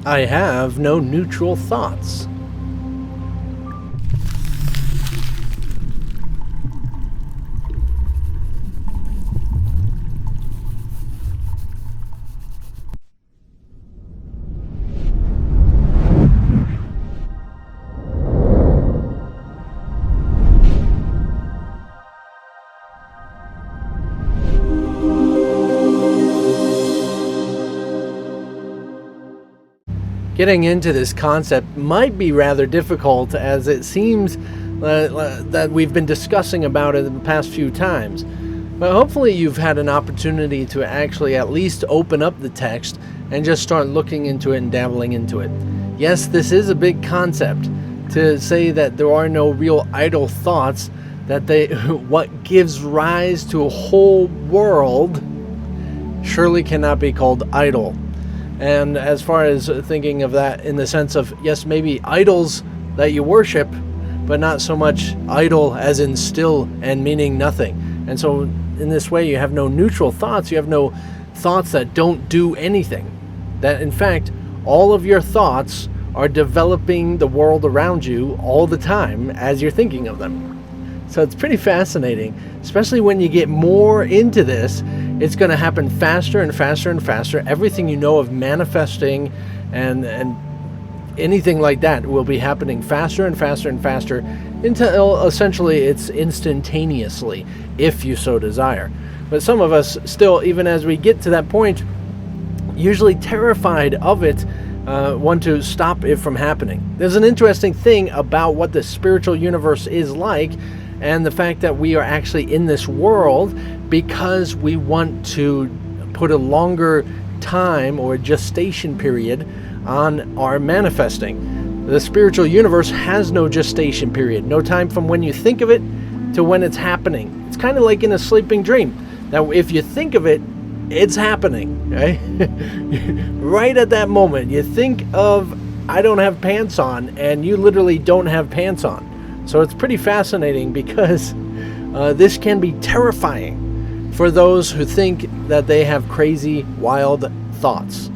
I have no neutral thoughts. Getting into this concept might be rather difficult, as it seems that we've been discussing about it in the past few times. But hopefully you've had an opportunity to actually at least open up the text and just start looking into it and dabbling into it. Yes, this is a big concept to say that there are no real idle thoughts, that what gives rise to a whole world surely cannot be called idle. And as far as thinking of that in the sense of, yes, maybe idols that you worship, but not so much idle as in still and meaning nothing. And so in this way, you have no neutral thoughts. You have no thoughts that don't do anything. That in fact, all of your thoughts are developing the world around you all the time as you're thinking of them. So it's pretty fascinating, especially when you get more into this. It's going to happen faster and faster and faster. Everything you know of manifesting and anything like that will be happening faster and faster and faster until essentially it's instantaneously, if you so desire. But some of us still, even as we get to that point, usually terrified of it, want to stop it from happening. There's an interesting thing about what the spiritual universe is like, and the fact that we are actually in this world because we want to put a longer time or gestation period on our manifesting. The spiritual universe has no gestation period, no time from when you think of it to when it's happening. It's kind of like in a sleeping dream. Now, if you think of it, it's happening, right? Right at that moment, you think of, I don't have pants on, and you literally don't have pants on. So it's pretty fascinating because this can be terrifying for those who think that they have crazy, wild thoughts.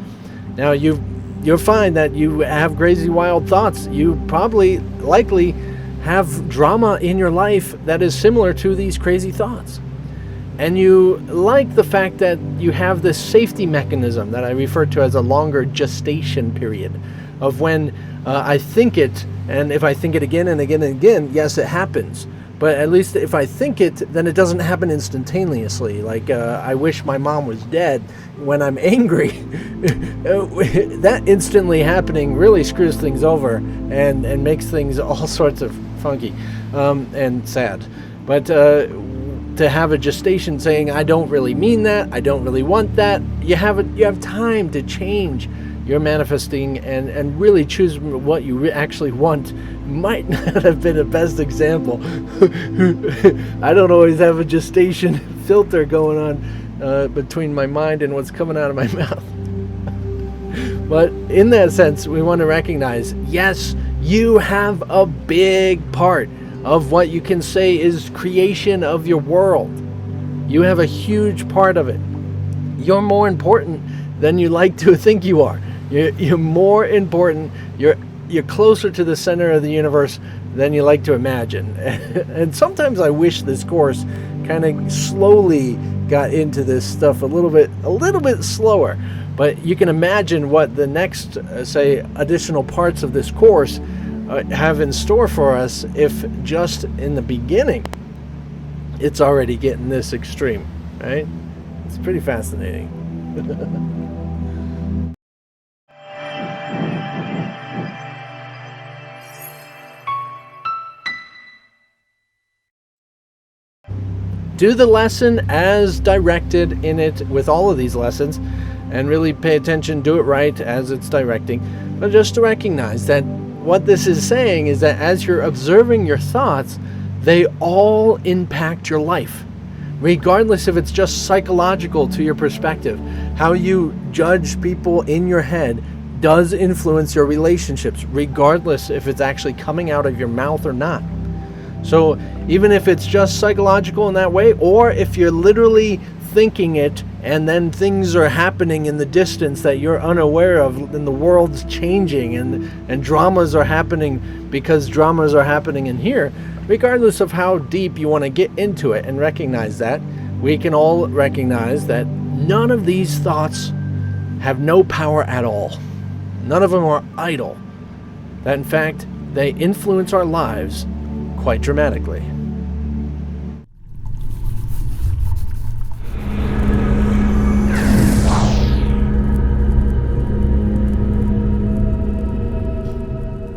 Now, you'll find that you have crazy, wild thoughts. You probably, likely, have drama in your life that is similar to these crazy thoughts. And you like the fact that you have this safety mechanism that I refer to as a longer gestation period of when I think it, and if I think it again and again and again, yes, it happens. But at least if I think it, then it doesn't happen instantaneously. Like, I wish my mom was dead when I'm angry. That instantly happening really screws things over and makes things all sorts of funky and sad. But to have a gestation saying, I don't really mean that, I don't really want that, you have time to change your manifesting and really choose what you actually want. Might not have been the best example. I don't always have a gestation filter going on between my mind and what's coming out of my mouth. But in that sense, we want to recognize, yes, you have a big part of what you can say is creation of your world. You have a huge part of it. You're more important than you like to think you are. You're more important. You're closer to the center of the universe than you like to imagine. And sometimes I wish this course kind of slowly got into this stuff a little bit slower. But you can imagine what the next, say, additional parts of this course have in store for us if just in the beginning it's already getting this extreme, right? It's pretty fascinating. Do the lesson as directed in it with all of these lessons, and really pay attention, do it right as it's directing. But just to recognize that what this is saying is that as you're observing your thoughts, they all impact your life, regardless if it's just psychological to your perspective. How you judge people in your head does influence your relationships, regardless if it's actually coming out of your mouth or not. So even if it's just psychological in that way, or if you're literally thinking it, and then things are happening in the distance that you're unaware of, and the world's changing, and dramas are happening because dramas are happening in here. Regardless of how deep you want to get into it and recognize that, we can all recognize that none of these thoughts have no power at all. None of them are idle. That in fact, they influence our lives quite dramatically.